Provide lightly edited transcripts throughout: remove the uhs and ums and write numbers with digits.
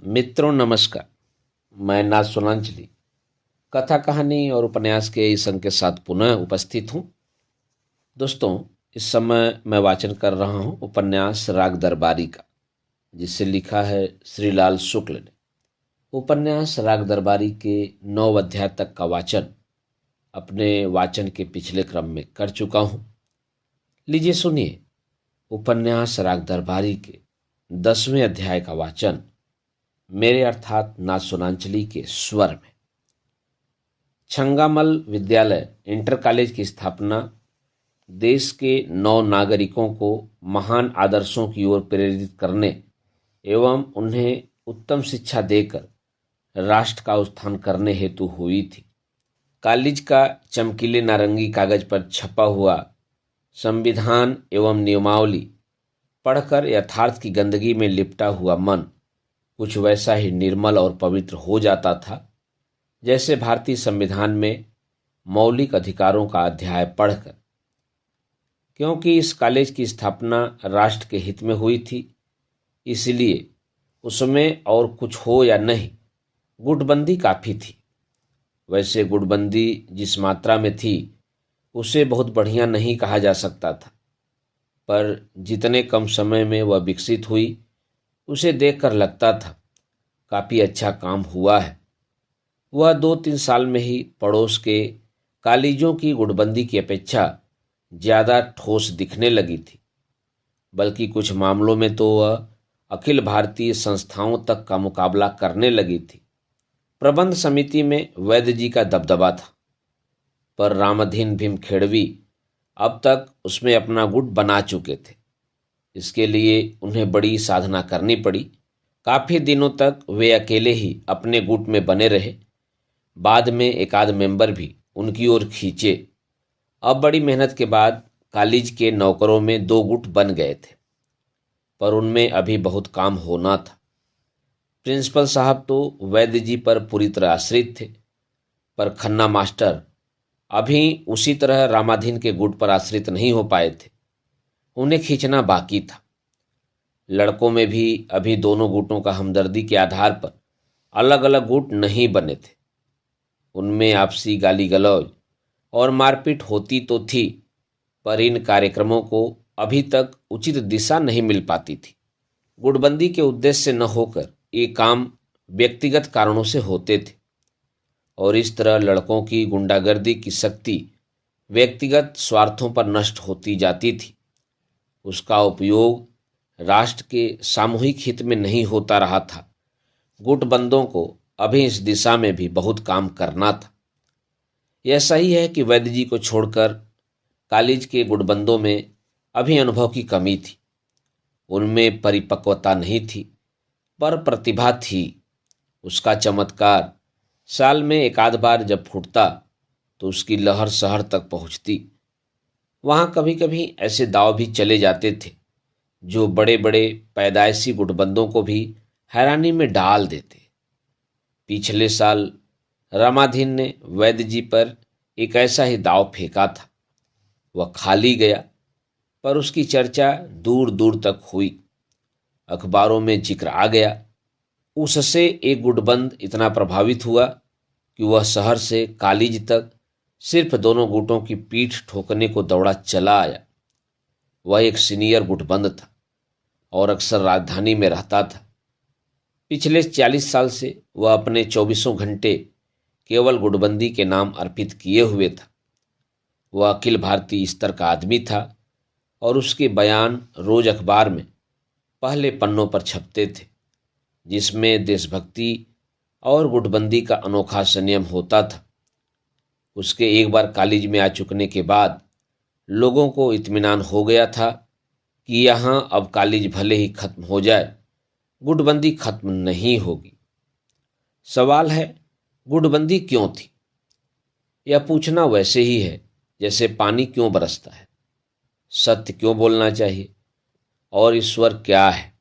मित्रों नमस्कार। मैं नाथ सोनांचली कथा कहानी और उपन्यास के इस अंक के साथ पुनः उपस्थित हूँ। दोस्तों, इस समय मैं वाचन कर रहा हूँ उपन्यास राग दरबारी का, जिसे लिखा है श्रीलाल शुक्ल ने। उपन्यास राग दरबारी के 9 अध्याय तक का वाचन अपने वाचन के पिछले क्रम में कर चुका हूँ। लीजिए सुनिए उपन्यास राग दरबारी के 10वें अध्याय का वाचन मेरे अर्थात नाथ सोनांचली के स्वर में। छंगामल विद्यालय इंटर कॉलेज की स्थापना देश के नव नागरिकों को महान आदर्शों की ओर प्रेरित करने एवं उन्हें उत्तम शिक्षा देकर राष्ट्र का उत्थान करने हेतु हुई थी। कॉलेज का चमकीले नारंगी कागज पर छपा हुआ संविधान एवं नियमावली पढ़कर यथार्थ की गंदगी में लिपटा हुआ मन कुछ वैसा ही निर्मल और पवित्र हो जाता था जैसे भारतीय संविधान में मौलिक अधिकारों का अध्याय पढ़कर। क्योंकि इस कॉलेज की स्थापना राष्ट्र के हित में हुई थी, इसलिए उसमें और कुछ हो या नहीं, गुटबंदी काफ़ी थी। वैसे गुटबंदी जिस मात्रा में थी उसे बहुत बढ़िया नहीं कहा जा सकता था, पर जितने कम समय में वह विकसित हुई उसे देखकर लगता था काफ़ी अच्छा काम हुआ है। वह 2-3 साल में ही पड़ोस के कॉलेजों की गुटबंदी की अपेक्षा ज़्यादा ठोस दिखने लगी थी, बल्कि कुछ मामलों में तो वह अखिल भारतीय संस्थाओं तक का मुकाबला करने लगी थी। प्रबंध समिति में वैद्य जी का दबदबा था, पर रामाधीन भीम खेड़वी अब तक उसमें अपना गुट बना चुके थे। इसके लिए उन्हें बड़ी साधना करनी पड़ी। काफ़ी दिनों तक वे अकेले ही अपने गुट में बने रहे। बाद में एक आध मेंबर भी उनकी ओर खींचे। अब बड़ी मेहनत के बाद कॉलेज के नौकरों में 2 गुट बन गए थे, पर उनमें अभी बहुत काम होना था। प्रिंसिपल साहब तो वैद्य जी पर पूरी तरह आश्रित थे, पर खन्ना मास्टर अभी उसी तरह रामाधीन के गुट पर आश्रित नहीं हो पाए थे। उन्हें खींचना बाकी था। लड़कों में भी अभी दोनों गुटों का हमदर्दी के आधार पर अलग अलग गुट नहीं बने थे। उनमें आपसी गाली गलौज और मारपीट होती तो थी, पर इन कार्यक्रमों को अभी तक उचित दिशा नहीं मिल पाती थी। गुटबंदी के उद्देश्य से न होकर ये काम व्यक्तिगत कारणों से होते थे, और इस तरह लड़कों की गुंडागर्दी की शक्ति व्यक्तिगत स्वार्थों पर नष्ट होती जाती थी। उसका उपयोग राष्ट्र के सामूहिक हित में नहीं होता रहा था। गुटबंदों को अभी इस दिशा में भी बहुत काम करना था। यह सही है कि वैद्य जी को छोड़कर कॉलेज के गुटबंदों में अभी अनुभव की कमी थी। उनमें परिपक्वता नहीं थी, पर प्रतिभा थी। उसका चमत्कार साल में एक आध बार जब फूटता तो उसकी लहर शहर तक पहुंचती। वहाँ कभी कभी ऐसे दाव भी चले जाते थे जो बड़े बड़े पैदाइशी गुटबंदों को भी हैरानी में डाल देते। पिछले साल रामाधीन ने वैद्य जी पर एक ऐसा ही दाव फेंका था। वह खाली गया, पर उसकी चर्चा दूर दूर तक हुई। अखबारों में जिक्र आ गया। उससे एक गुटबंद इतना प्रभावित हुआ कि वह शहर से कॉलेज तक सिर्फ दोनों गुटों की पीठ ठोकने को दौड़ा चला आया। वह एक सीनियर गुटबंद था और अक्सर राजधानी में रहता था। पिछले 40 साल से वह अपने 24 घंटे केवल गुटबंदी के नाम अर्पित किए हुए था। वह अखिल भारतीय स्तर का आदमी था और उसके बयान रोज अखबार में पहले पन्नों पर छपते थे, जिसमें देशभक्ति और गुटबंदी का अनोखा संयम होता था। उसके एक बार कॉलेज में आ चुकने के बाद लोगों को इत्मीनान हो गया था कि यहाँ अब कॉलेज भले ही खत्म हो जाए, गुटबंदी खत्म नहीं होगी। सवाल है, गुटबंदी क्यों थी? यह पूछना वैसे ही है जैसे पानी क्यों बरसता है, सत्य क्यों बोलना चाहिए और ईश्वर क्या है।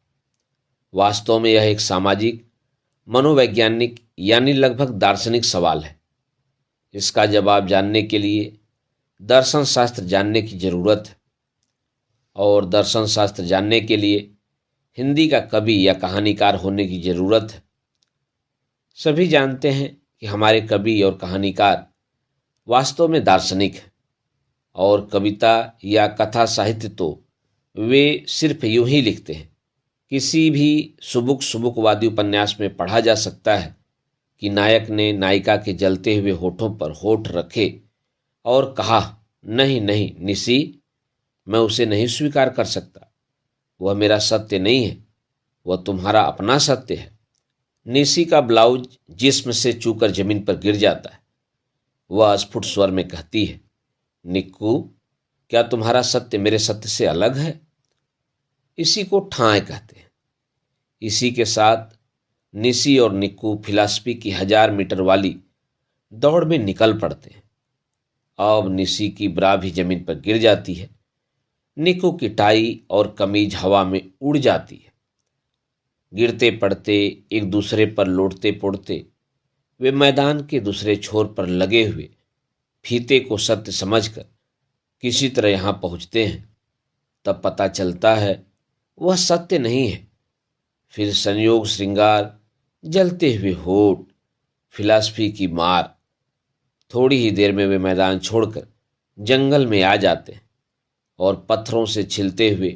वास्तव में यह एक सामाजिक, मनोवैज्ञानिक यानी लगभग दार्शनिक सवाल है। इसका जवाब जानने के लिए दर्शन शास्त्र जानने की जरूरत है, और दर्शन शास्त्र जानने के लिए हिंदी का कवि या कहानीकार होने की जरूरत है। सभी जानते हैं कि हमारे कवि और कहानीकार वास्तव में दार्शनिक हैं और कविता या कथा साहित्य तो वे सिर्फ यूं ही लिखते हैं। किसी भी सुबुकवादी उपन्यास में पढ़ा जा सकता है कि नायक ने नायिका के जलते हुए होठों पर होठ रखे और कहा, नहीं नहीं निसी, मैं उसे नहीं स्वीकार कर सकता। वह मेरा सत्य नहीं है, वह तुम्हारा अपना सत्य है। निसी का ब्लाउज जिस्म से चूकर जमीन पर गिर जाता है। वह अस्फुट स्वर में कहती है, निक्कू, क्या तुम्हारा सत्य मेरे सत्य से अलग है? इसी को ठाएं कहते हैं। इसी के साथ निसी और निक्कू फिलॉसफी की 1000 मीटर वाली दौड़ में निकल पड़ते हैं। अब निसी की ब्रा भी जमीन पर गिर जाती है। निक्कू की टाई और कमीज हवा में उड़ जाती है। गिरते पड़ते, एक दूसरे पर लौटते पुड़ते, वे मैदान के दूसरे छोर पर लगे हुए फीते को सत्य समझकर किसी तरह यहां पहुंचते हैं। तब पता चलता है वह सत्य नहीं है। फिर संयोग श्रृंगार, जलते हुए होठ, फिलॉसफी की मार। थोड़ी ही देर में वे मैदान छोड़कर जंगल में आ जाते हैं और पत्थरों से छिलते हुए,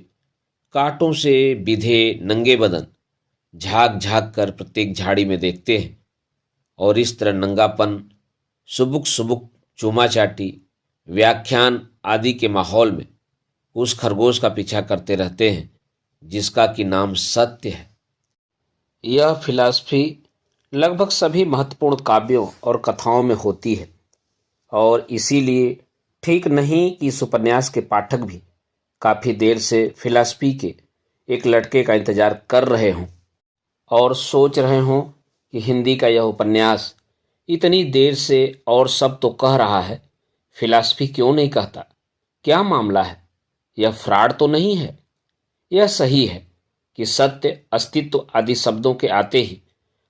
कांटों से बिधे नंगे बदन झांक झांक कर प्रत्येक झाड़ी में देखते हैं और इस तरह नंगापन, सुबुक चूमा चाटी, व्याख्यान आदि के माहौल में उस खरगोश का पीछा करते रहते हैं जिसका कि नाम सत्य है। यह फिलॉसफी लगभग सभी महत्वपूर्ण काव्यों और कथाओं में होती है और इसीलिए ठीक नहीं कि इस उपन्यास के पाठक भी काफ़ी देर से फिलॉसफी के एक लड़के का इंतजार कर रहे हों और सोच रहे हों कि हिंदी का यह उपन्यास इतनी देर से और सब तो कह रहा है, फिलॉसफी क्यों नहीं कहता? क्या मामला है? यह फ्रॉड तो नहीं है? यह सही है कि सत्य, अस्तित्व आदि शब्दों के आते ही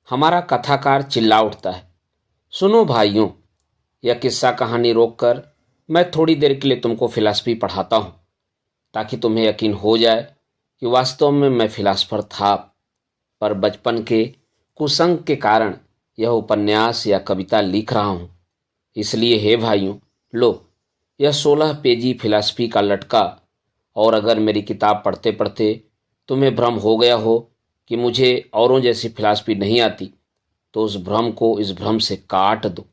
हमारा कथाकार चिल्ला उठता है, सुनो भाइयों, यह किस्सा कहानी रोककर मैं थोड़ी देर के लिए तुमको फिलॉसफी पढ़ाता हूँ ताकि तुम्हें यकीन हो जाए कि वास्तव में मैं फिलॉसफर था, पर बचपन के कुसंग के कारण यह उपन्यास या कविता लिख रहा हूँ। इसलिए हे भाइयों, लो यह 16 पेजी फिलॉसफी का लटका, और अगर मेरी किताब पढ़ते पढ़ते तुम्हें भ्रम हो गया हो कि मुझे औरों जैसी फिलॉसफी नहीं आती, तो उस भ्रम को इस भ्रम से काट दो।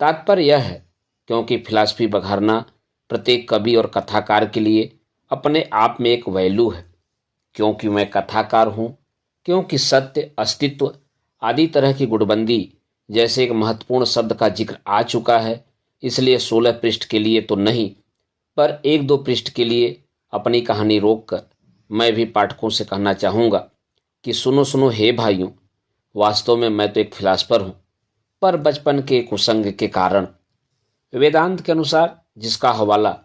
तात्पर्य यह है क्योंकि फिलॉसफी बघारना प्रत्येक कवि और कथाकार के लिए अपने आप में एक वैल्यू है। क्योंकि मैं कथाकार हूँ, क्योंकि सत्य, अस्तित्व आदि तरह की गुटबंदी जैसे एक महत्वपूर्ण शब्द का जिक्र आ चुका है, इसलिए 16 पृष्ठ के लिए तो नहीं, पर 1-2 पृष्ठ के लिए अपनी कहानी रोककर मैं भी पाठकों से कहना चाहूँगा कि सुनो सुनो हे भाइयों, वास्तव में मैं तो एक फिलॉसफर हूँ, पर बचपन के कुसंग के कारण। वेदांत के अनुसार, जिसका हवाला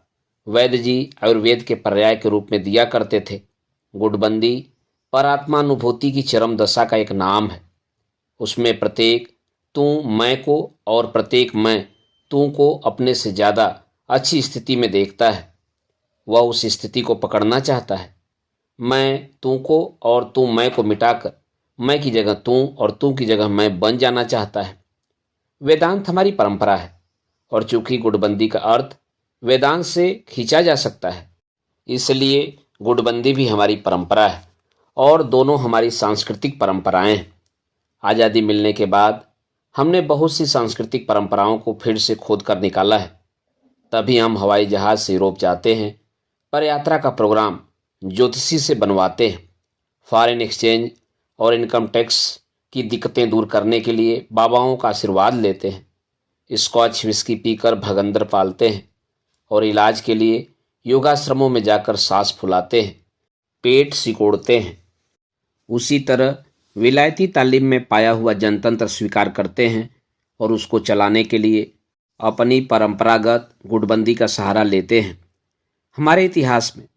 वैद्य जी आयुर्वेद के पर्याय के रूप में दिया करते थे, गुटबंदी परात्मानुभूति की चरम दशा का एक नाम है। उसमें प्रत्येक तू मैं को और प्रत्येक मैं तू को अपने से ज़्यादा अच्छी स्थिति में देखता है। वह उस स्थिति को पकड़ना चाहता है। मैं तू को और तू मैं को मिटाकर मैं की जगह तू और तू की जगह मैं बन जाना चाहता है। वेदांत हमारी परंपरा है और चूंकि गुटबंदी का अर्थ वेदांत से खींचा जा सकता है, इसलिए गुटबंदी भी हमारी परंपरा है और दोनों हमारी सांस्कृतिक परंपराएं हैं। आज़ादी मिलने के बाद हमने बहुत सी सांस्कृतिक परंपराओं को फिर से खोद कर निकाला है। तभी हम हवाई जहाज़ से यूरोप जाते हैं, पर यात्रा का प्रोग्राम ज्योतिषी से बनवाते हैं, फॉरेन एक्सचेंज और इनकम टैक्स की दिक्कतें दूर करने के लिए बाबाओं का आशीर्वाद लेते हैं, स्कॉच विस्की पीकर भगंदर पालते हैं और इलाज के लिए योगाश्रमों में जाकर सांस फुलाते हैं, पेट सिकोड़ते हैं। उसी तरह विलायती तालीम में पाया हुआ जनतंत्र स्वीकार करते हैं और उसको चलाने के लिए अपनी परंपरागत गुटबंदी का सहारा लेते हैं। हमारे इतिहास में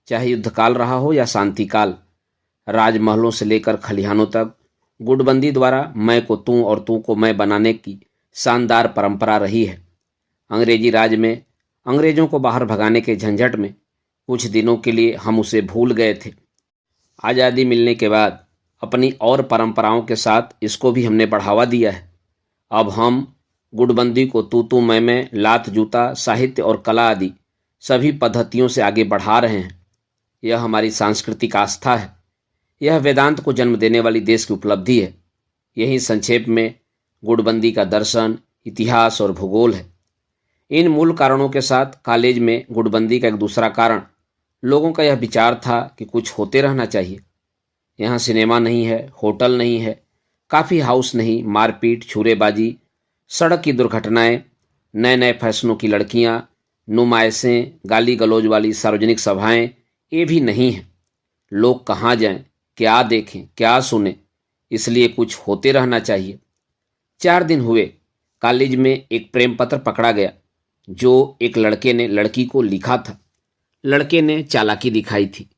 चाहे युद्धकाल रहा हो या शांतिकाल, राजमहलों से लेकर खलिहानों तक गुटबंदी द्वारा मैं को तू और तू को मैं बनाने की शानदार परंपरा रही है। अंग्रेजी राज में अंग्रेजों को बाहर भगाने के झंझट में कुछ दिनों के लिए हम उसे भूल गए थे। आज़ादी मिलने के बाद अपनी और परंपराओं के साथ इसको भी हमने बढ़ावा दिया है। अब हम गुटबंदी को तू तू मैं, लात जूता, साहित्य और कला आदि सभी पद्धतियों से आगे बढ़ा रहे हैं। यह हमारी सांस्कृतिक आस्था है। यह वेदांत को जन्म देने वाली देश की उपलब्धि है। यही संक्षेप में गुटबंदी का दर्शन, इतिहास और भूगोल है। इन मूल कारणों के साथ कॉलेज में गुटबंदी का एक दूसरा कारण लोगों का यह विचार था कि कुछ होते रहना चाहिए। यहाँ सिनेमा नहीं है, होटल नहीं है, काफ़ी हाउस नहीं, मारपीट, छुरेबाजी, सड़क की दुर्घटनाएं, नए नए फैशनों की लड़कियां, नुमाइशें, गाली गलौज वाली सार्वजनिक सभाएं, ये भी नहीं है। लोग कहाँ जाएं, क्या देखें, क्या सुने, इसलिए कुछ होते रहना चाहिए। 4 दिन हुए, कॉलेज में एक प्रेम पत्र पकड़ा गया जो एक लड़के ने लड़की को लिखा था। लड़के ने चालाकी दिखाई थी।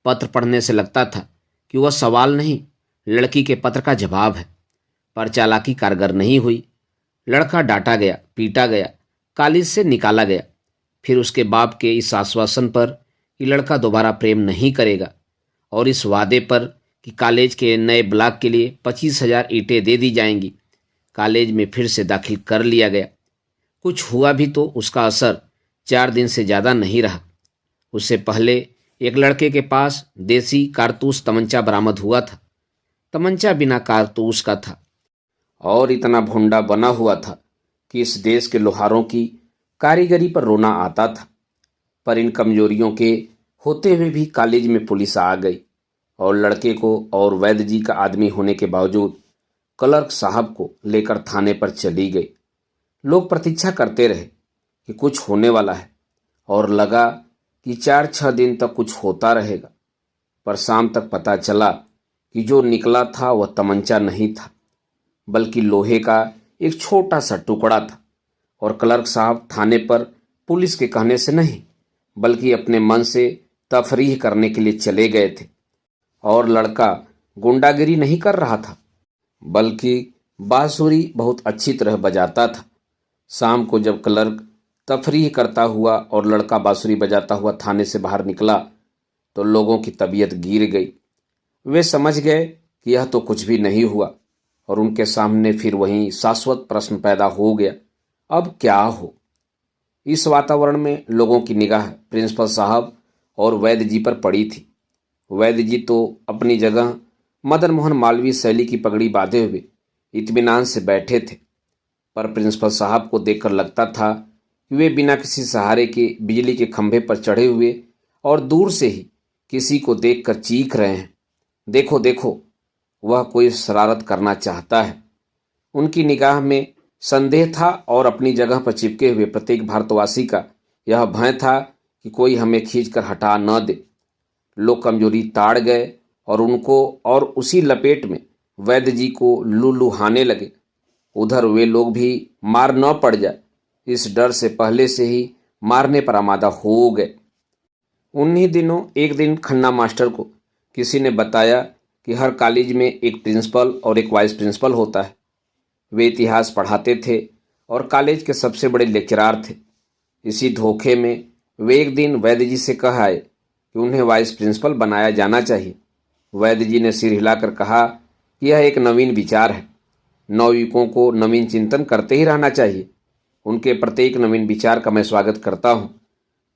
पत्र पढ़ने से लगता था कि वह सवाल नहीं, लड़की के पत्र का जवाब है, पर चालाकी कारगर नहीं हुई। लड़का डांटा गया, पीटा गया, कॉलेज से निकाला गया। फिर उसके बाप के इस आश्वासन पर कि लड़का दोबारा प्रेम नहीं करेगा और इस वादे पर कि कॉलेज के नए ब्लॉक के लिए 25,000 ईंटें दे दी जाएंगी, कॉलेज में फिर से दाखिल कर लिया गया। कुछ हुआ भी तो उसका असर 4 दिन से ज़्यादा नहीं रहा। उससे पहले एक लड़के के पास देसी कारतूस तमंचा बरामद हुआ था। तमंचा बिना कारतूस का था और इतना भुंडा बना हुआ था कि इस देश के लोहारों की कारीगरी पर रोना आता था। पर इन कमजोरियों के होते हुए भी कॉलेज में पुलिस आ गई और लड़के को और वैद्य जी का आदमी होने के बावजूद क्लर्क साहब को लेकर थाने पर चली गई। लोग प्रतीक्षा करते रहे कि कुछ होने वाला है और लगा कि 4-6 दिन तक कुछ होता रहेगा। पर शाम तक पता चला कि जो निकला था वह तमंचा नहीं था, बल्कि लोहे का एक छोटा सा टुकड़ा था। और क्लर्क साहब थाने पर पुलिस के कहने से नहीं, बल्कि अपने मन से तफरीह करने के लिए चले गए थे। और लड़का गुंडागिरी नहीं कर रहा था, बल्कि बांसुरी बहुत अच्छी तरह बजाता था। शाम को जब क्लर्क तफरीह करता हुआ और लड़का बांसुरी बजाता हुआ थाने से बाहर निकला तो लोगों की तबीयत गिर गई। वे समझ गए कि यह तो कुछ भी नहीं हुआ और उनके सामने फिर वही शाश्वत प्रश्न पैदा हो गया, अब क्या हो। इस वातावरण में लोगों की निगाह प्रिंसिपल साहब और वैद्य जी पर पड़ी थी। वैद्य जी तो अपनी जगह मदन मोहन मालवीय शैली की पगड़ी बांधे हुए इत्मीनान से बैठे थे, पर प्रिंसिपल साहब को देखकर लगता था कि वे बिना किसी सहारे के बिजली के खंभे पर चढ़े हुए और दूर से ही किसी को देखकर चीख रहे हैं, देखो देखो, वह कोई शरारत करना चाहता है। उनकी निगाह में संदेह था और अपनी जगह पर चिपके हुए प्रत्येक भारतवासी का यह भय था कि कोई हमें खींचकर हटा न दे। लोग कमजोरी ताड़ गए और उनको और उसी लपेट में वैद्य जी को लुलुहाने लगे। उधर वे लोग भी मार न पड़ जाए इस डर से पहले से ही मारने पर आमादा हो गए। उन्हीं दिनों एक दिन खन्ना मास्टर को किसी ने बताया कि हर कॉलेज में एक प्रिंसिपल और एक वाइस प्रिंसिपल होता है। वे इतिहास पढ़ाते थे और कॉलेज के सबसे बड़े लेक्चरार थे। इसी धोखे में वे एक दिन वैद्य जी से कह आए कि उन्हें वाइस प्रिंसिपल बनाया जाना चाहिए। वैद्य जी ने सिर हिलाकर कहा कि यह एक नवीन विचार है, नवयुवकों को नवीन चिंतन करते ही रहना चाहिए। उनके प्रत्येक नवीन विचार का मैं स्वागत करता हूँ,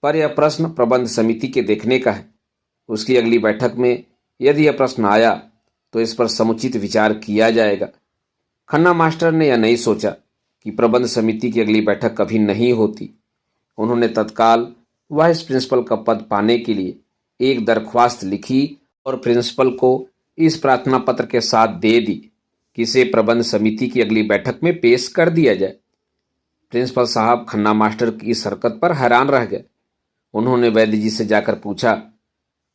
पर यह प्रश्न प्रबंध समिति के देखने का है। उसकी अगली बैठक में यदि यह प्रश्न आया तो इस पर समुचित विचार किया जाएगा। खन्ना मास्टर ने यह नहीं सोचा कि प्रबंध समिति की अगली बैठक कभी नहीं होती। उन्होंने तत्काल वाइस प्रिंसिपल का पद पाने के लिए एक दरख्वास्त लिखी और प्रिंसिपल को इस प्रार्थना पत्र के साथ दे दी कि इसे प्रबंध समिति की अगली बैठक में पेश कर दिया जाए। प्रिंसिपल साहब खन्ना मास्टर की इस हरकत पर हैरान रह गए। उन्होंने वैद्य जी से जाकर पूछा,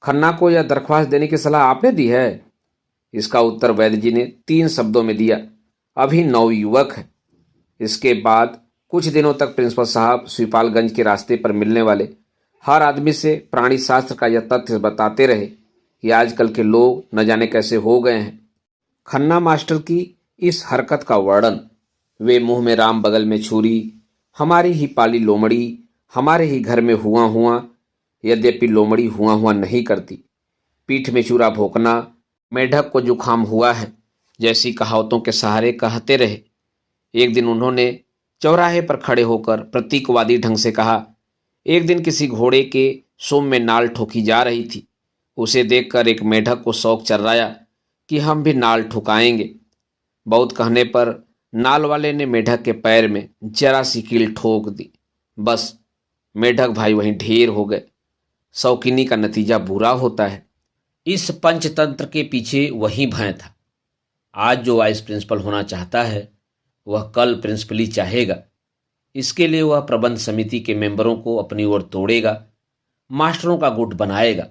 खन्ना को यह दरख्वास्त देने की सलाह आपने दी है? इसका उत्तर वैद्य जी ने 3 शब्दों में दिया, अभी नवयुवक है। इसके बाद कुछ दिनों तक प्रिंसिपल साहब शिवपालगंज के रास्ते पर मिलने वाले हर आदमी से प्राणी शास्त्र का यह तथ्य बताते रहे कि आजकल के लोग न जाने कैसे हो गए हैं। खन्ना मास्टर की इस हरकत का वर्णन वे मुंह में राम बगल में छुरी, हमारी ही पाली लोमड़ी, हमारे ही घर में हुआ हुआ, यद्यपि लोमड़ी हुआ हुआ नहीं करती, पीठ में चूरा भोंकना, मेढक को जुकाम हुआ है, जैसी कहावतों के सहारे कहते रहे। एक दिन उन्होंने चौराहे पर खड़े होकर प्रतीकवादी ढंग से कहा, एक दिन किसी घोड़े के सोम में नाल ठोकी जा रही थी। उसे देखकर एक मेढक को शौक चर्राया कि हम भी नाल ठुकाएंगे। बहुत कहने पर नाल वाले ने मेढक के पैर में जरा सी कील ठोक दी। बस मेढक भाई वहीं ढेर हो गए। शौकीनी का नतीजा बुरा होता है। इस पंचतंत्र के पीछे वही भय था। आज जो वाइस प्रिंसिपल होना चाहता है वह कल प्रिंसिपली चाहेगा। इसके लिए वह प्रबंध समिति के मेंबरों को अपनी ओर तोड़ेगा, मास्टरों का गुट बनाएगा,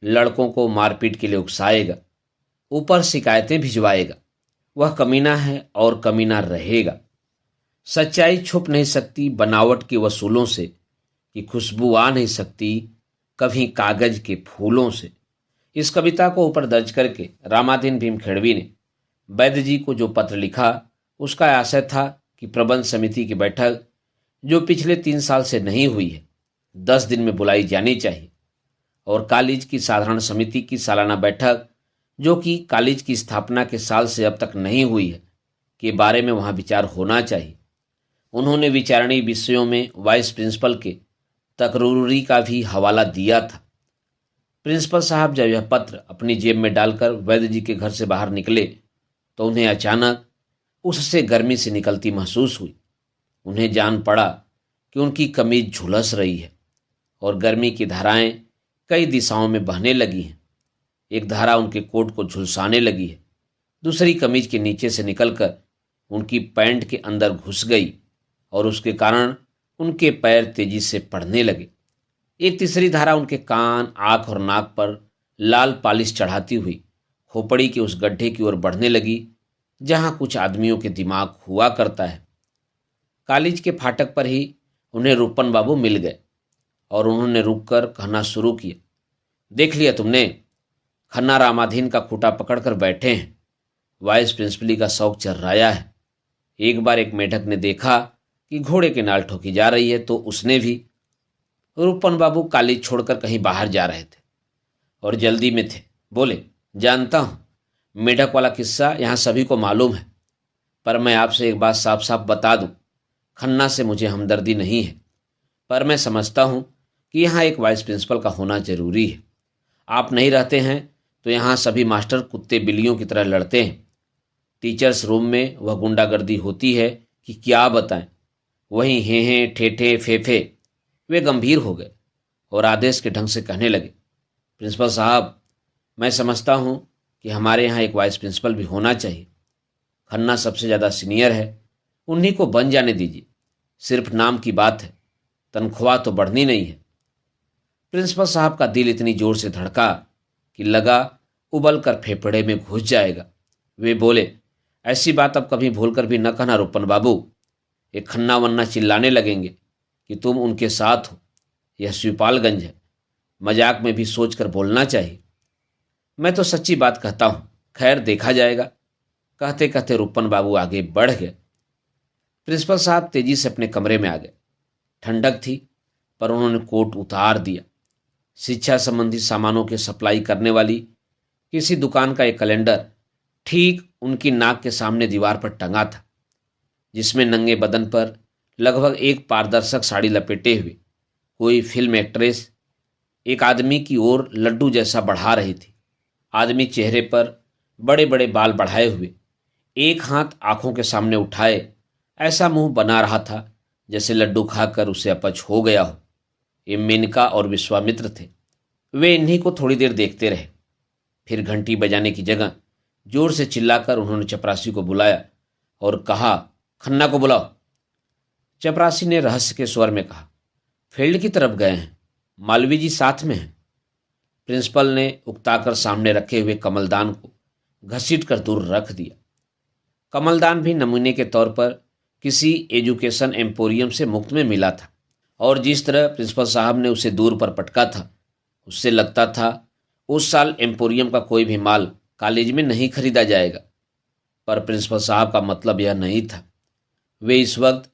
लड़कों को मारपीट के लिए उकसाएगा, ऊपर शिकायतें भिजवाएगा। वह कमीना है और कमीना रहेगा। सच्चाई छुप नहीं सकती बनावट के वसूलों से, कि खुशबू आ नहीं सकती कभी कागज के फूलों से। इस कविता को ऊपर दर्ज करके रामाधीन भीम खेड़वी ने वैद्य जी को जो पत्र लिखा, उसका आशय था कि प्रबंध समिति की बैठक जो पिछले 3 साल से नहीं हुई है, 10 दिन में बुलाई जानी चाहिए, और कॉलेज की साधारण समिति की सालाना बैठक जो कि कॉलेज की स्थापना के साल से अब तक नहीं हुई है, के बारे में वहाँ विचार होना चाहिए। उन्होंने विचारणीय विषयों में वाइस प्रिंसिपल के तकरूरी का भी हवाला दिया था। प्रिंसिपल साहब जब यह पत्र अपनी जेब में डालकर वैद्य जी के घर से बाहर निकले तो उन्हें अचानक उससे गर्मी से निकलती महसूस हुई। उन्हें जान पड़ा कि उनकी कमीज झुलस रही है और गर्मी की धाराएं कई दिशाओं में बहने लगी हैं। एक धारा उनके कोट को झुलसाने लगी है, दूसरी कमीज के नीचे से निकलकर उनकी पैंट के अंदर घुस गई और उसके कारण उनके पैर तेजी से पड़ने लगे। एक तीसरी धारा उनके कान, आंख और नाक पर लाल पालिश चढ़ाती हुई खोपड़ी के उस गड्ढे की ओर बढ़ने लगी जहां कुछ आदमियों के दिमाग हुआ करता है। कॉलेज के फाटक पर ही उन्हें रूपन बाबू मिल गए और उन्होंने रुककर कहना शुरू किया, देख लिया तुमने, खन्ना रामाधीन का खूंटा पकड़कर बैठे हैं। वाइस प्रिंसिपली का शौक चर्राया है। एक बार एक मेढक ने देखा कि घोड़े की नाल ठोकी जा रही है तो उसने भी। रूपन बाबू कॉलेज छोड़कर कहीं बाहर जा रहे थे और जल्दी में थे। बोले, जानता हूं मेढक वाला किस्सा यहां सभी को मालूम है, पर मैं आपसे एक बात साफ साफ बता दूं, खन्ना से मुझे हमदर्दी नहीं है, पर मैं समझता हूं कि यहाँ एक वाइस प्रिंसिपल का होना जरूरी है। आप नहीं रहते हैं तो यहाँ सभी मास्टर कुत्ते बिल्लियों की तरह लड़ते हैं। टीचर्स रूम में वह गुंडागर्दी होती है कि क्या बताएं। वहीं हे ठेठे फेफे। वे गंभीर हो गए और आदेश के ढंग से कहने लगे, प्रिंसिपल साहब, मैं समझता हूं कि हमारे यहाँ एक वाइस प्रिंसिपल भी होना चाहिए। खन्ना सबसे ज़्यादा सीनियर है, उन्हीं को बन जाने दीजिए। सिर्फ नाम की बात है, तनख्वाह तो बढ़नी नहीं है। प्रिंसिपल साहब का दिल इतनी जोर से धड़का कि लगा उबल कर फेफड़े में घुस जाएगा। वे बोले, ऐसी बात अब कभी भूलकर भी न कहना रूपन बाबू। एक खन्ना वन्ना चिल्लाने लगेंगे कि तुम उनके साथ हो। यह शिवपालगंज है, मजाक में भी सोचकर बोलना चाहिए। मैं तो सच्ची बात कहता हूँ, खैर देखा जाएगा। कहते कहते रूपन बाबू आगे बढ़ गए। प्रिंसिपल साहब तेजी से अपने कमरे में आ गए। ठंडक थी पर उन्होंने कोट उतार दिया। शिक्षा संबंधी सामानों की सप्लाई करने वाली किसी दुकान का एक कैलेंडर ठीक उनकी नाक के सामने दीवार पर टंगा था, जिसमें नंगे बदन पर लगभग एक पारदर्शक साड़ी लपेटे हुए कोई फिल्म एक्ट्रेस एक आदमी की ओर लड्डू जैसा बढ़ा रही थी। आदमी चेहरे पर बड़े बड़े बाल बढ़ाए हुए, एक हाथ आंखों के सामने उठाए, ऐसा मुंह बना रहा था जैसे लड्डू खाकर उसे अपच हो गया हो। ये मेनका और विश्वामित्र थे। वे इन्हीं को थोड़ी देर देखते रहे। फिर घंटी बजाने की जगह जोर से चिल्लाकर उन्होंने चपरासी को बुलाया और कहा, खन्ना को बुलाओ। चपरासी ने रहस्य के स्वर में कहा, फील्ड की तरफ गए हैं, मालवी जी साथ में हैं। प्रिंसिपल ने उकताकर सामने रखे हुए कमलदान को घसीट कर दूर रख दिया। कमलदान भी नमूने के तौर पर किसी एजुकेशन एम्पोरियम से मुफ्त में मिला था और जिस तरह प्रिंसिपल साहब ने उसे दूर पर पटका था, उससे लगता था उस साल एम्पोरियम का कोई भी माल कॉलेज में नहीं खरीदा जाएगा। पर प्रिंसिपल साहब का मतलब यह नहीं था। वे इस वक्त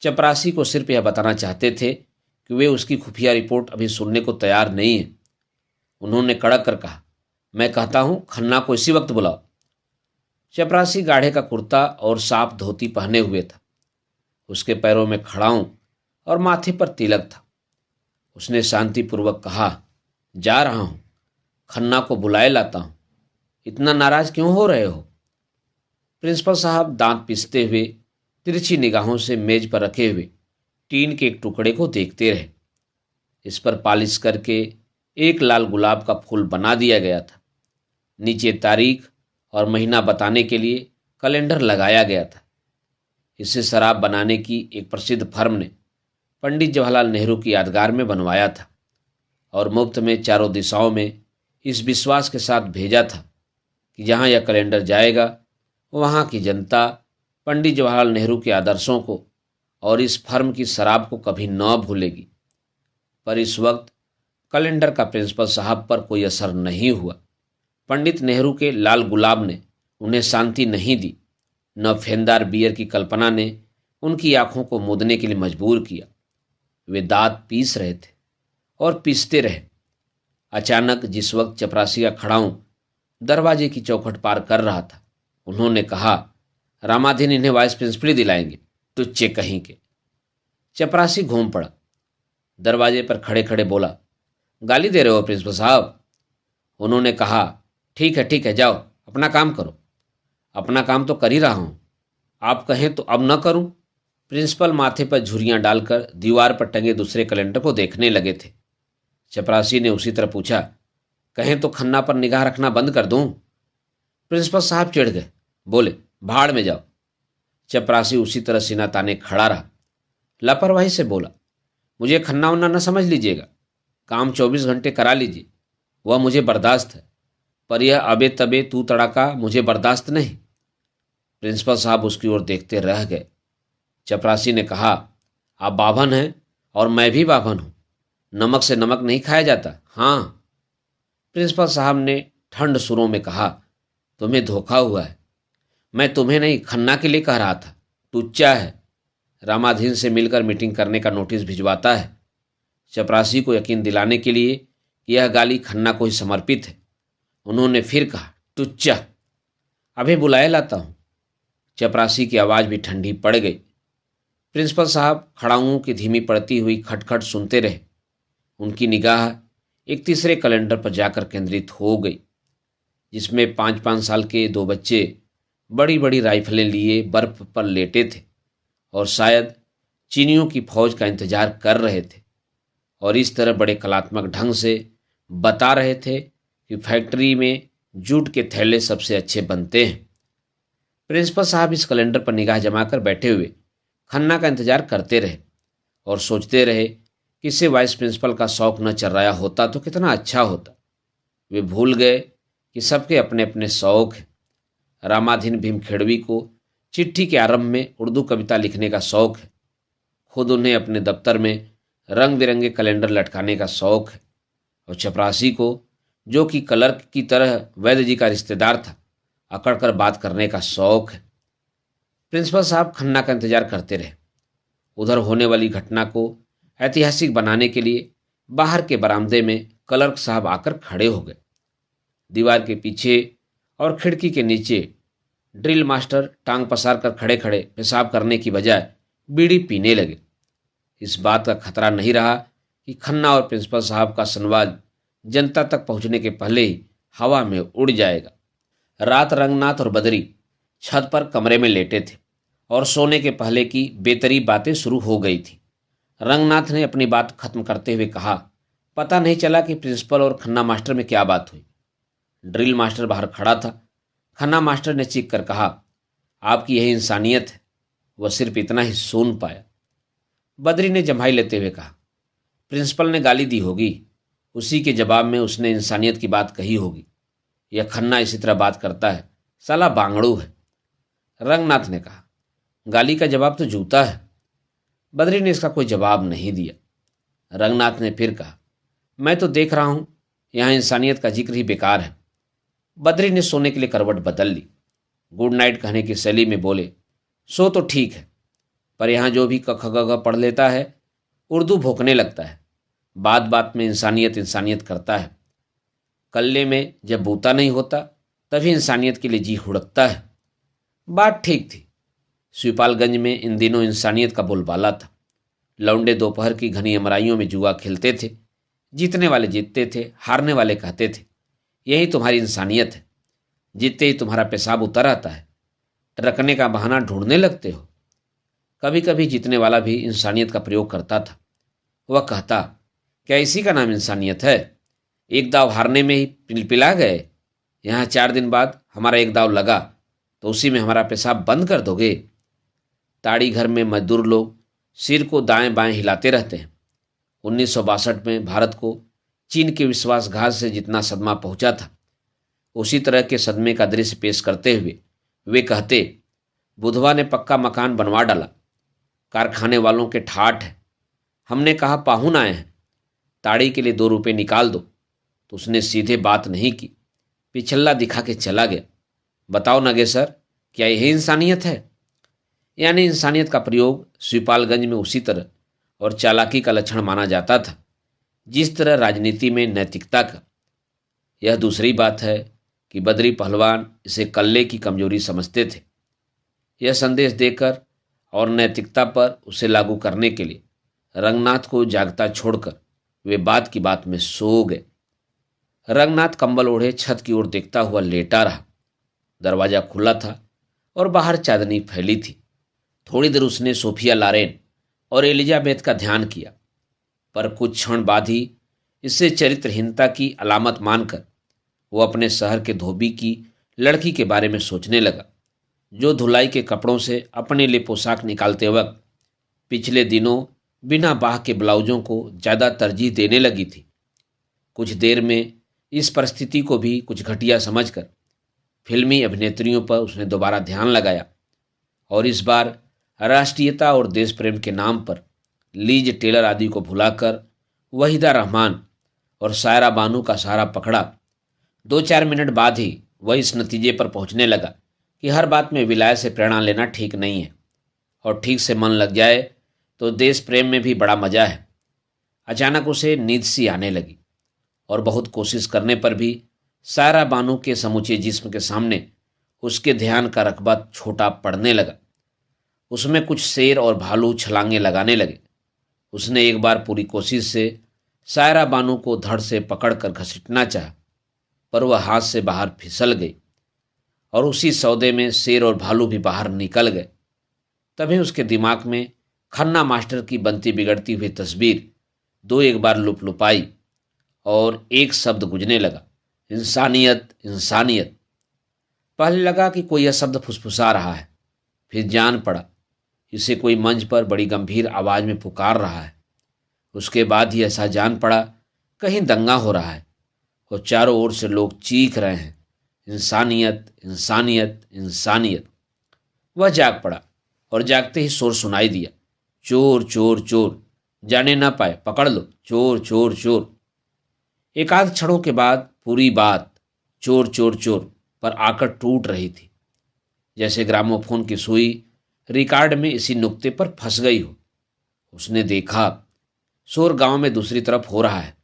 चपरासी को सिर्फ यह बताना चाहते थे कि वे उसकी खुफिया रिपोर्ट अभी सुनने को तैयार नहीं है। उन्होंने कड़क कर कहा, मैं कहता हूं खन्ना को इसी वक्त बुलाओ। चपरासी गाढ़े का कुर्ता और साफ धोती पहने हुए था। उसके पैरों में खड़ाऊं और माथे पर तिलक था। उसने शांतिपूर्वक कहा, जा रहा हूं, खन्ना को बुलाए लाता हूं। इतना नाराज क्यों हो रहे हो? प्रिंसिपल साहब दांत पीसते हुए तिरछी निगाहों से मेज पर रखे हुए टीन के एक टुकड़े को देखते रहे। इस पर पॉलिश करके एक लाल गुलाब का फूल बना दिया गया था। नीचे तारीख और महीना बताने के लिए कैलेंडर लगाया गया था। इसे शराब बनाने की एक प्रसिद्ध फर्म ने पंडित जवाहरलाल नेहरू की यादगार में बनवाया था और मुफ्त में चारों दिशाओं में इस विश्वास के साथ भेजा था कि जहां यह कैलेंडर जाएगा वहां की जनता पंडित जवाहरलाल नेहरू के आदर्शों को और इस फर्म की शराब को कभी न भूलेगी। पर इस वक्त कैलेंडर का प्रिंसिपल साहब पर कोई असर नहीं हुआ। पंडित नेहरू के लाल गुलाब ने उन्हें शांति नहीं दी, न फेनदार बियर की कल्पना ने उनकी आंखों को मूंदने के लिए मजबूर किया। वे दांत पीस रहे थे और पीसते रहे। अचानक जिस वक्त चपरासी का खड़ाऊं दरवाजे की चौखट पार कर रहा था, उन्होंने कहा, रामाधीन इन्हें वाइस प्रिंसिपल दिलाएंगे, टुच्चे कहीं के। चपरासी घूम पड़ा। दरवाजे पर खड़े खड़े बोला, गाली दे रहे हो प्रिंसिपल साहब? उन्होंने कहा, ठीक है, जाओ अपना काम करो। अपना काम तो कर ही रहा हूं, आप कहें तो अब न करूं? प्रिंसिपल माथे पर झुर्रियां डालकर दीवार पर टंगे दूसरे कैलेंडर को देखने लगे थे। चपरासी ने उसी तरह पूछा, कहें तो खन्ना पर निगाह रखना बंद कर दूं? प्रिंसिपल साहब चिढ़ गए, बोले, भाड़ में जाओ। चपरासी उसी तरह सीना ताने खड़ा रहा। लापरवाही से बोला, मुझे खन्ना वन्ना न समझ लीजिएगा, काम 24 घंटे करा लीजिए, वह मुझे बर्दाश्त है, पर यह अबे तबे तू तड़ाका मुझे बर्दाश्त नहीं। प्रिंसिपल साहब उसकी ओर देखते रह गए। चपरासी ने कहा, आप बाभन हैं और मैं भी बाभन हूं, नमक से नमक नहीं खाया जाता। हाँ। प्रिंसिपल साहब ने ठंड सुरों में कहा, तुम्हें धोखा हुआ है। मैं तुम्हें नहीं, खन्ना के लिए कह रहा था। टुच्चा है, रामाधीन से मिलकर मीटिंग करने का नोटिस भिजवाता है। चपरासी को यकीन दिलाने के लिए कि यह गाली खन्ना को ही समर्पित है, उन्होंने फिर कहा, टुच्चा, अभी बुलाए लाता हूं। चपरासी की आवाज भी ठंडी पड़ गई। प्रिंसिपल साहब खड़ाऊं की धीमी पड़ती हुई खटखट सुनते रहे। उनकी निगाह एक तीसरे कैलेंडर पर जाकर केंद्रित हो गई, जिसमें 5-5 साल के 2 बच्चे बड़ी बड़ी राइफलें लिए बर्फ पर लेटे थे और शायद चीनियों की फौज का इंतजार कर रहे थे और इस तरह बड़े कलात्मक ढंग से बता रहे थे कि फैक्ट्री में जूट के थैले सबसे अच्छे बनते हैं। प्रिंसिपल साहब इस कैलेंडर पर निगाह जमाकर बैठे हुए खन्ना का इंतजार करते रहे और सोचते रहे कि इसे वाइस प्रिंसिपल का शौक न चर्राया होता तो कितना अच्छा होता। वे भूल गए कि सबके अपने अपने शौक हैं। रामाधीन भीमखेड़वी को चिट्ठी के आरंभ में उर्दू कविता लिखने का शौक है। खुद उन्हें अपने दफ्तर में रंग बिरंगे कैलेंडर लटकाने का शौक है। और चपरासी को, जो कि क्लर्क की तरह वैद्य जी का रिश्तेदार था, अकड़कर बात करने का शौक है। प्रिंसिपल साहब खन्ना का इंतजार करते रहे। उधर होने वाली घटना को ऐतिहासिक बनाने के लिए बाहर के बरामदे में क्लर्क साहब आकर खड़े हो गए। दीवार के पीछे और खिड़की के नीचे ड्रिल मास्टर टांग पसार कर खड़े खड़े पेशाब करने की बजाय बीड़ी पीने लगे। इस बात का खतरा नहीं रहा कि खन्ना और प्रिंसिपल साहब का संवाद जनता तक पहुंचने के पहले ही हवा में उड़ जाएगा। रात रंगनाथ और बदरी छत पर कमरे में लेटे थे और सोने के पहले की बेतरीब बातें शुरू हो गई थी। रंगनाथ ने अपनी बात खत्म करते हुए कहा, पता नहीं चला कि प्रिंसिपल और खन्ना मास्टर में क्या बात हुई। ड्रिल मास्टर बाहर खड़ा था। खन्ना मास्टर ने चीख कर कहा, आपकी यही इंसानियत है। वह सिर्फ इतना ही सुन पाया। बद्री ने जम्हाई लेते हुए कहा, प्रिंसिपल ने गाली दी होगी, उसी के जवाब में उसने इंसानियत की बात कही होगी। यह खन्ना इसी तरह बात करता है, साला बांगड़ू है। रंगनाथ ने कहा, गाली का जवाब तो जूता है। बद्री ने इसका कोई जवाब नहीं दिया। रंगनाथ ने फिर कहा, मैं तो देख रहा हूं यहां इंसानियत का जिक्र ही बेकार है। बद्री ने सोने के लिए करवट बदल ली। गुड नाइट कहने की शैली में बोले, सो तो ठीक है, पर यहां जो भी क ख ग घ पढ़ लेता है उर्दू भोंकने लगता है। बात बात में इंसानियत इंसानियत करता है। कल्ले में जब बूता नहीं होता तभी इंसानियत के लिए जी हुड़कता है। बात ठीक थी। शिवपालगंज में इन दिनों इंसानियत का बोलबाला था। लौंडे दोपहर की घनी अमराइयों में जुआ खेलते थे। जीतने वाले जीतते थे, हारने वाले कहते थे यही तुम्हारी इंसानियत है। जीतते ही तुम्हारा पेशाब उतर आता है, रखने का बहाना ढूंढने लगते हो। कभी कभी जीतने वाला भी इंसानियत का प्रयोग करता था। वह कहता, क्या इसी का नाम इंसानियत है? एक दाव हारने में ही पिलपिला गए। यहाँ 4 दिन बाद हमारा एक दाव लगा तो उसी में हमारा पेशाब बंद कर दोगे? ताड़ी घर में मजदूर लोग सिर को दाएं बाएं हिलाते रहते हैं। 1962 में भारत को चीन के विश्वासघात से जितना सदमा पहुंचा था, उसी तरह के सदमे का दृश्य पेश करते हुए वे कहते, बुधवा ने पक्का मकान बनवा डाला, कारखाने वालों के ठाठ है। हमने कहा पाहुन आए हैं, ताड़ी के लिए 2 रुपये निकाल दो, तो उसने सीधे बात नहीं की, पिछल्ला दिखा के चला गया। बताओ नगेसर, क्या यही इंसानियत है? यानी इंसानियत का प्रयोग शिवपालगंज में उसी तरह और चालाकी का लक्षण माना जाता था जिस तरह राजनीति में नैतिकता का। यह दूसरी बात है कि बद्री पहलवान इसे कल्ले की कमजोरी समझते थे। यह संदेश देकर और नैतिकता पर उसे लागू करने के लिए रंगनाथ को जागता छोड़कर वे बात की बात में सो गए। रंगनाथ कंबल ओढ़े छत की ओर देखता हुआ लेटा रहा। दरवाजा खुला था और बाहर चांदनी फैली थी। थोड़ी देर उसने सोफिया लारेन और एलिजाबेथ का ध्यान किया, पर कुछ क्षण बाद ही इसे चरित्रहीनता की अलामत मानकर वो अपने शहर के धोबी की लड़की के बारे में सोचने लगा, जो धुलाई के कपड़ों से अपने लिए पोशाक निकालते वक्त पिछले दिनों बिना बाह के ब्लाउजों को ज़्यादा तरजीह देने लगी थी। कुछ देर में इस परिस्थिति को भी कुछ घटिया समझकर फिल्मी अभिनेत्रियों पर उसने दोबारा ध्यान लगाया और इस बार राष्ट्रीयता और देश प्रेम के नाम पर लीज टेलर आदि को भुलाकर वहीदा रहमान और सायरा बानू का सहारा पकड़ा। 2-4 मिनट बाद ही वह इस नतीजे पर पहुंचने लगा कि हर बात में विलायत से प्रेरणा लेना ठीक नहीं है और ठीक से मन लग जाए तो देश प्रेम में भी बड़ा मजा है। अचानक उसे नींद सी आने लगी और बहुत कोशिश करने पर भी सायरा बानू के समूचे जिस्म के सामने उसके ध्यान का रकबा छोटा पड़ने लगा। उसमें कुछ शेर और भालू छलांगे लगाने लगे। उसने एक बार पूरी कोशिश से सायरा बानू को धड़ से पकड़कर घसीटना चाहा, पर वह हाथ से बाहर फिसल गई और उसी सौदे में शेर और भालू भी बाहर निकल गए। तभी उसके दिमाग में खन्ना मास्टर की बनती बिगड़ती हुई तस्वीर 2-1 बार लुपलुपाई और एक शब्द गुजरने लगा, इंसानियत इंसानियत। पहले लगा कि कोई यह शब्द फुसफुसा रहा है, फिर जान पड़ा इसे कोई मंच पर बड़ी गंभीर आवाज में पुकार रहा है। उसके बाद ही ऐसा जान पड़ा कहीं दंगा हो रहा है और चारों ओर से लोग चीख रहे हैं, इंसानियत इंसानियत इंसानियत। वह जाग पड़ा और जागते ही शोर सुनाई दिया, चोर चोर चोर, जाने ना पाए पकड़ लो, चोर चोर चोर। एकाध क्षणों के बाद पूरी बात चोर चोर चोर पर आकर टूट रही थी, जैसे ग्रामोफोन की सुई रिकॉर्ड में इसी नुक्ते पर फंस गई हो। उसने देखा शोर गांव में दूसरी तरफ हो रहा है।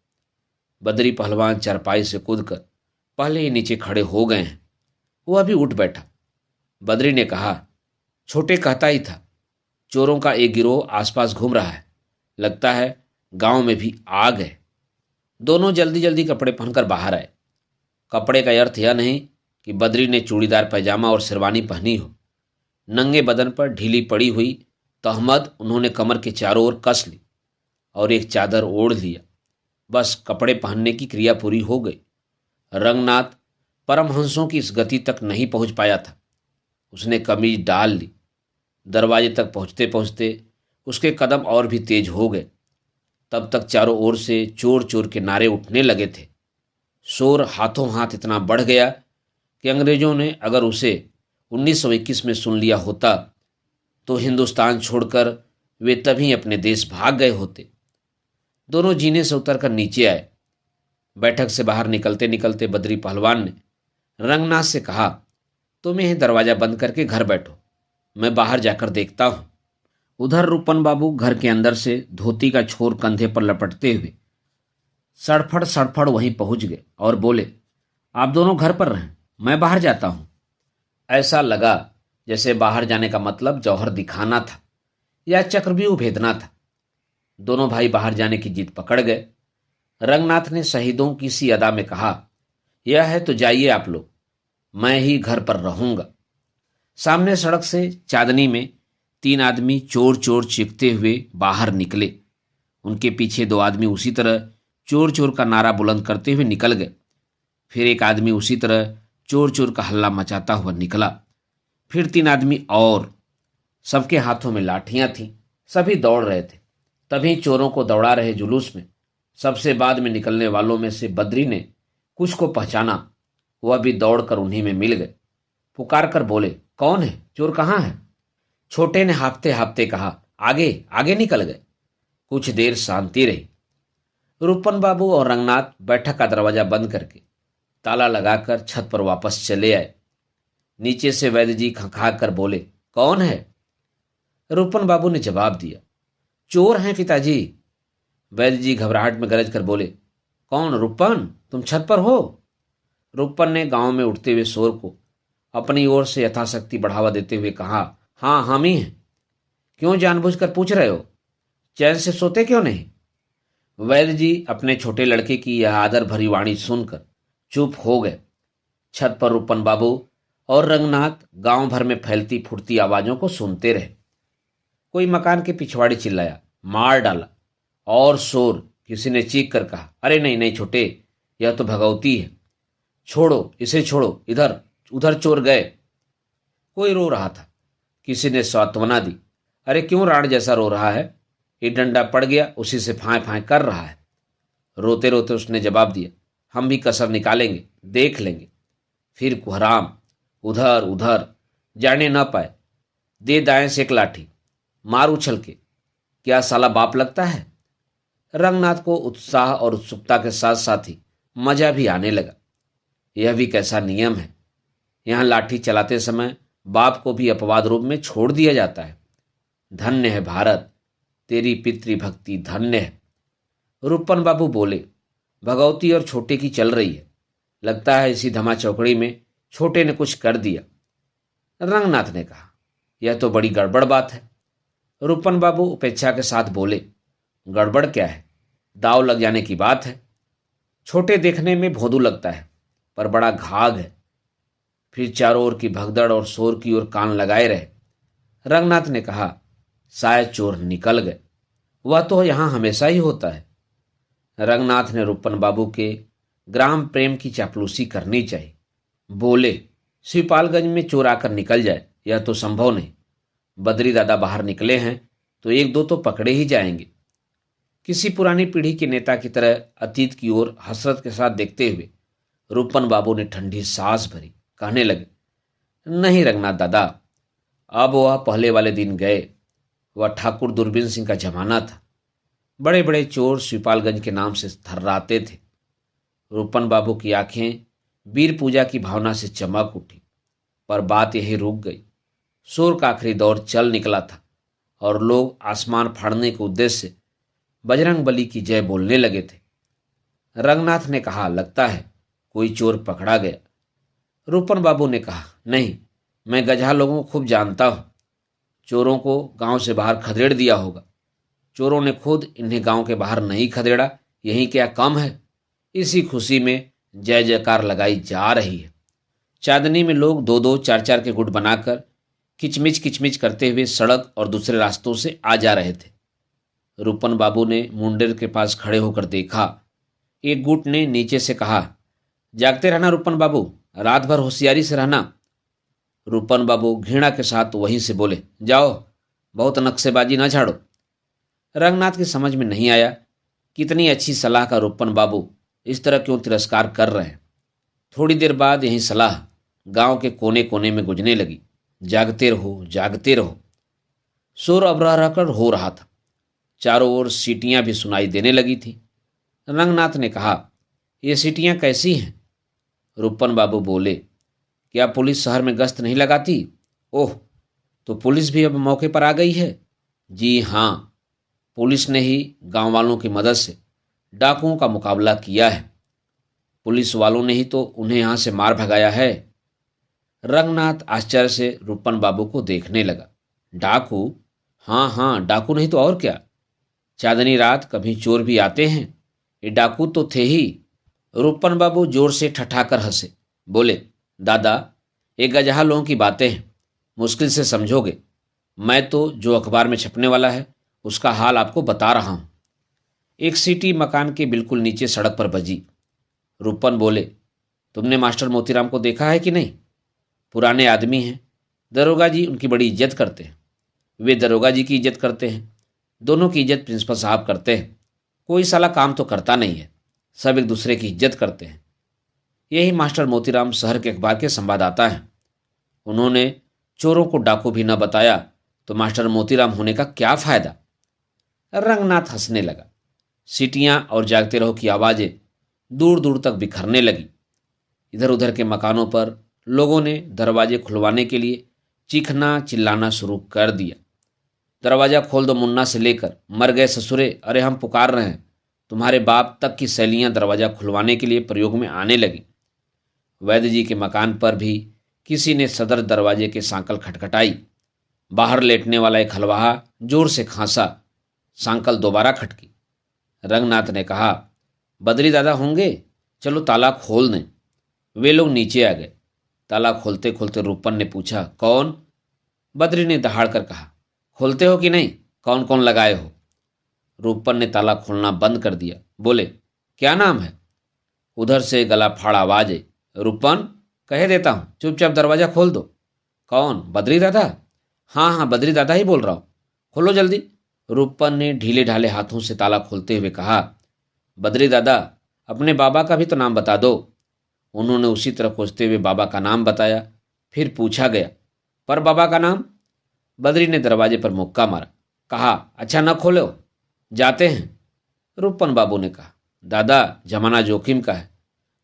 बद्री पहलवान चारपाई से कूदकर पहले ही नीचे खड़े हो गए हैं। वह भी उठ बैठा। बद्री ने कहा, छोटे कहता ही था, चोरों का एक गिरोह आसपास घूम रहा है, लगता है गांव में भी आग है। दोनों जल्दी जल्दी कपड़े पहनकर बाहर आए। कपड़े का अर्थ यह नहीं कि बद्री ने चूड़ीदार पैजामा और शेरवानी पहनी हो। नंगे बदन पर ढीली पड़ी हुई तहमद उन्होंने कमर के चारों ओर कस ली और एक चादर ओढ़ लिया। बस कपड़े पहनने की क्रिया पूरी हो गई। रंगनाथ परमहंसों की इस गति तक नहीं पहुंच पाया था। उसने कमीज डाल ली। दरवाजे तक पहुंचते पहुंचते उसके कदम और भी तेज हो गए। तब तक चारों ओर से चोर चोर के नारे उठने लगे थे। शोर हाथों हाथ इतना बढ़ गया कि अंग्रेजों ने अगर उसे 1921 में सुन लिया होता तो हिंदुस्तान छोड़कर वे तभी अपने देश भाग गए होते। दोनों जीने से उतरकर नीचे आए। बैठक से बाहर निकलते निकलते बद्री पहलवान ने रंगनाथ से कहा, तुम यही दरवाजा बंद करके घर बैठो, मैं बाहर जाकर देखता हूं। उधर रूपन बाबू घर के अंदर से धोती का छोर कंधे पर लपटते हुए सड़फड़ सड़फड़ वहीं पहुंच गए और बोले, आप दोनों घर पर रहें, मैं बाहर जाता हूं। ऐसा लगा जैसे बाहर जाने का मतलब जौहर दिखाना था या चक्रव्यूह भेदना था। दोनों भाई बाहर जाने की जिद पकड़ गए। रंगनाथ ने शहीदों की सी अदा में कहा, यह है तो जाइए आप लोग, मैं ही घर पर रहूंगा। सामने सड़क से चांदनी में 3 आदमी चोर चोर चीखते हुए बाहर निकले। उनके पीछे 2 आदमी उसी तरह चोर चोर का नारा बुलंद करते हुए निकल गए। फिर एक आदमी उसी तरह चोर चोर का हल्ला मचाता हुआ निकला। फिर 3 आदमी और। सबके हाथों में लाठियां थीं। सभी दौड़ रहे थे। तभी चोरों को दौड़ा रहे जुलूस में सबसे बाद में निकलने वालों में से बद्री ने कुछ को पहचाना। वह भी दौड़कर उन्हीं में मिल गए। पुकार कर बोले, कौन है? चोर कहाँ है? छोटे ने हाँफते हाँफते कहा, आगे आगे निकल गए। कुछ देर शांति रही। रूपन बाबू और रंगनाथ बैठक का दरवाजा बंद करके ताला लगाकर छत पर वापस चले आए। नीचे से वैद्य जी खंखा कर बोले, कौन है? रूपन बाबू ने जवाब दिया, चोर हैं पिताजी। वैद्य जी घबराहट में गरज कर बोले, कौन? रूपन, तुम छत पर हो? रूपन ने गांव में उठते हुए शोर को अपनी ओर से यथाशक्ति बढ़ावा देते हुए कहा, हाँ हम ही हैं। क्यों जानबूझकर पूछ रहे हो? चैन से सोते क्यों नहीं? वैद्य जी अपने छोटे लड़के की यह आदर भरी वाणी सुनकर चुप हो गए। छत पर रूपन बाबू और रंगनाथ गांव भर में फैलती फूटती आवाजों को सुनते रहे। कोई मकान के पिछवाड़े चिल्लाया, मार डाला। और शोर, किसी ने चीख कर कहा, अरे नहीं नहीं छोटे, यह तो भगवती है, छोड़ो इसे छोड़ो, इधर उधर चोर गए। कोई रो रहा था। किसी ने सांत्वना दी, अरे क्यों राण जैसा रो रहा है? ये डंडा पड़ गया, उसी से फाय फाय कर रहा है। रोते रोते उसने जवाब दिया, हम भी कसर निकालेंगे, देख लेंगे। फिर कुहराम, उधर उधर जाने न पाए, दे दाएं से एक लाठी, मार उछल के, क्या साला बाप लगता है? रंगनाथ को उत्साह और उत्सुकता के साथ साथ ही मजा भी आने लगा। यह भी कैसा नियम है, यहां लाठी चलाते समय बाप को भी अपवाद रूप में छोड़ दिया जाता है। धन्य है भारत, तेरी पितृभक्ति धन्य है। रूपन बाबू बोले, भगवती और छोटे की चल रही है, लगता है इसी धमा चौकड़ी में छोटे ने कुछ कर दिया। रंगनाथ ने कहा, यह तो बड़ी गड़बड़ बात है। रूपन बाबू उपेक्षा के साथ बोले, गड़बड़ क्या है, दाव लग जाने की बात है। छोटे देखने में भोंदू लगता है, पर बड़ा घाघ है। फिर चारों ओर की भगदड़ और शोर की ओर कान लगाए रहे। रंगनाथ ने कहा, शायद चोर निकल गए, वह तो यहां हमेशा ही होता है। रंगनाथ ने रूपन बाबू के ग्राम प्रेम की चापलूसी करनी चाहिए। बोले, शिवपालगंज में चोर आकर निकल जाए यह तो संभव नहीं। बद्री दादा बाहर निकले हैं तो 1-2 तो पकड़े ही जाएंगे। किसी पुरानी पीढ़ी के नेता की तरह अतीत की ओर हसरत के साथ देखते हुए रूपन बाबू ने ठंडी सांस भरी, कहने लगे, नहीं रंगनाथ दादा, अब वह पहले वाले दिन गए। वह ठाकुर दूरबीन सिंह का जमाना था। बड़े बड़े चोर शिवपालगंज के नाम से थर्राते थे। रूपन बाबू की आंखें वीर पूजा की भावना से चमक उठी, पर बात यही रुक गई। शोर का आखिरी दौर चल निकला था और लोग आसमान फाड़ने के उद्देश्य से बजरंग बली की जय बोलने लगे थे। रंगनाथ ने कहा, लगता है कोई चोर पकड़ा गया। रूपन बाबू ने कहा, नहीं, मैं गधा लोगों को खूब जानता हूं। चोरों को गांव से बाहर खदेड़ दिया होगा। चोरों ने खुद इन्हें गांव के बाहर नहीं खदेड़ा, यही क्या कम है? इसी खुशी में जय जयकार लगाई जा रही है। चांदनी में लोग 2-2, 4-4 के गुट बनाकर किचमिच किचमिच करते हुए सड़क और दूसरे रास्तों से आ जा रहे थे। रूपन बाबू ने मुंडेर के पास खड़े होकर देखा। एक गुट ने नीचे से कहा, जागते रहना रूपन बाबू, रात भर होशियारी से रहना। रूपन बाबू घृणा के साथ वहीं से बोले, जाओ, बहुत नक्शेबाजी ना झाड़ो। रंगनाथ की समझ में नहीं आया, कितनी अच्छी सलाह का रूपन बाबू इस तरह क्यों तिरस्कार कर रहे हैं। थोड़ी देर बाद यही सलाह गांव के कोने कोने में गुजने लगी, जागते रहो जागते रहो। शोर अब रह रहकर हो रहा था। चारों ओर सीटियां भी सुनाई देने लगी थी। रंगनाथ ने कहा, ये सीटियां कैसी हैं? रूपन बाबू बोले, क्या पुलिस शहर में गश्त नहीं लगाती? ओह, तो पुलिस भी अब मौके पर आ गई है? जी हाँ, पुलिस ने ही गांव वालों की मदद से डाकुओं का मुकाबला किया है। पुलिस वालों ने ही तो उन्हें यहां से मार भगाया है। रंगनाथ आश्चर्य से रूपन बाबू को देखने लगा। डाकू? हाँ हाँ, डाकू नहीं तो और क्या। चांदनी रात कभी चोर भी आते हैं, ये डाकू तो थे ही। रूपन बाबू जोर से ठठाकर हंसे। बोले, दादा, ये गजहा लोगों की बातें हैं, मुश्किल से समझोगे। मैं तो जो अखबार में छपने वाला है उसका हाल आपको बता रहा हूं। एक सीटी मकान के बिल्कुल नीचे सड़क पर बजी। रूपन बोले, तुमने मास्टर मोतीराम को देखा है कि नहीं? पुराने आदमी हैं, दरोगा जी उनकी बड़ी इज्जत करते हैं। वे दरोगा जी की इज्जत करते हैं। दोनों की इज्जत प्रिंसिपल साहब करते हैं। कोई साला काम तो करता नहीं है, सब एक दूसरे की इज्जत करते हैं। यही मास्टर मोतीराम शहर के अखबार के संवाददाता हैं। उन्होंने चोरों को डाकू भी न बताया तो मास्टर मोतीराम होने का क्या फायदा? रंगनाथ हंसने लगा। सीटियां और जागते रहो की आवाजें दूर दूर तक बिखरने लगी। इधर उधर के मकानों पर लोगों ने दरवाजे खुलवाने के लिए चीखना चिल्लाना शुरू कर दिया। दरवाजा खोल दो मुन्ना से लेकर मर गए ससुरे, अरे हम पुकार रहे हैं, तुम्हारे बाप तक की शैलियां दरवाजा खुलवाने के लिए प्रयोग में आने लगी। वैद्य जी के मकान पर भी किसी ने सदर दरवाजे के सांकल खटखटाई। बाहर लेटने वाला एक हलवाहा जोर से खांसा। सांकल दोबारा खटकी। रंगनाथ ने कहा, बदरी दादा होंगे, चलो ताला खोल दें। वे लोग नीचे आ गए। ताला खोलते खोलते रूपन ने पूछा, कौन? बद्री ने दहाड़ कर कहा, खोलते हो कि नहीं? कौन कौन लगाए हो? रूपन ने ताला खोलना बंद कर दिया। बोले, क्या नाम है? उधर से गला फाड़ आवाज आई, रूपन, कह देता हूं, चुपचाप दरवाजा खोल दो। कौन? बद्री दादा? हाँ हाँ, बद्री दादा ही बोल रहा हूं, खोलो जल्दी। रूपन ने ढीले ढाले हाथों से ताला खोलते हुए कहा, बद्री दादा, अपने बाबा का भी तो नाम बता दो। उन्होंने उसी तरह खोजते हुए बाबा का नाम बताया। फिर पूछा गया, पर बाबा का नाम? बद्री ने दरवाजे पर मुक्का मारा। कहा, अच्छा न खोलो, जाते हैं। रूपन बाबू ने कहा, दादा, जमाना जोखिम का है,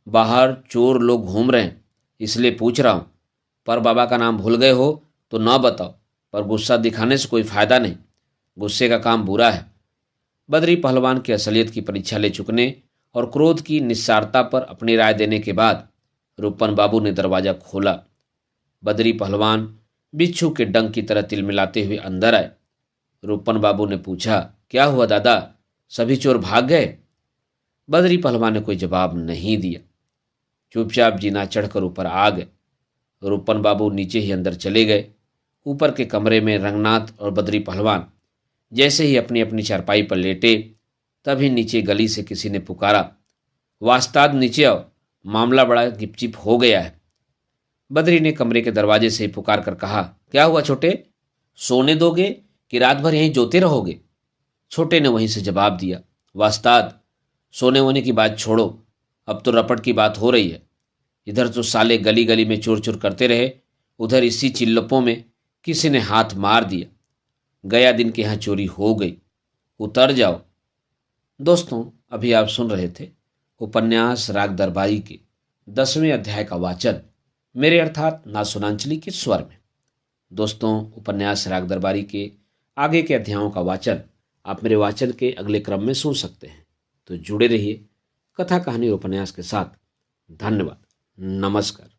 बाहर चोर लोग घूम रहे हैं, इसलिए पूछ रहा हूं। पर बाबा का नाम भूल गए हो तो न बताओ, पर गुस्सा दिखाने से कोई फायदा नहीं, गुस्से का काम बुरा है। बद्री पहलवान की असलियत की परीक्षा ले चुकने और क्रोध की निस्सारता पर अपनी राय देने के बाद रूपन बाबू ने दरवाजा खोला। बद्री पहलवान बिच्छू के डंक की तरह तिलमिलाते हुए अंदर आए। रूपन बाबू ने पूछा, क्या हुआ दादा, सभी चोर भाग गए? बद्री पहलवान ने कोई जवाब नहीं दिया, चुपचाप जीना चढ़कर ऊपर आ गए। रूपन बाबू नीचे ही अंदर चले गए। ऊपर के कमरे में रंगनाथ और बद्री पहलवान जैसे ही अपनी अपनी चारपाई पर लेटे, तभी नीचे गली से किसी ने पुकारा, वास्ताद नीचे आओ, मामला बड़ा गिपचिप हो गया है। बद्री ने कमरे के दरवाजे से ही पुकार कर कहा, क्या हुआ छोटे, सोने दोगे कि रात भर यहीं जोते रहोगे? छोटे ने वहीं से जवाब दिया, वास्ताद, सोने वोने की बात छोड़ो, अब तो रपट की बात हो रही है। इधर तो साले गली गली में चोर चोर करते रहे, उधर इसी चिल्लपों में किसी ने हाथ मार दिया, गया दिन के यहाँ चोरी हो गई, उतर जाओ। दोस्तों, अभी आप सुन रहे थे उपन्यास राग दरबारी के 10वें अध्याय का वाचन मेरे अर्थात नासुनांचली के स्वर में। दोस्तों, उपन्यास राग दरबारी के आगे के अध्यायों का वाचन आप मेरे वाचन के अगले क्रम में सुन सकते हैं, तो जुड़े रहिए कथा कहानी और उपन्यास के साथ। धन्यवाद। नमस्कार।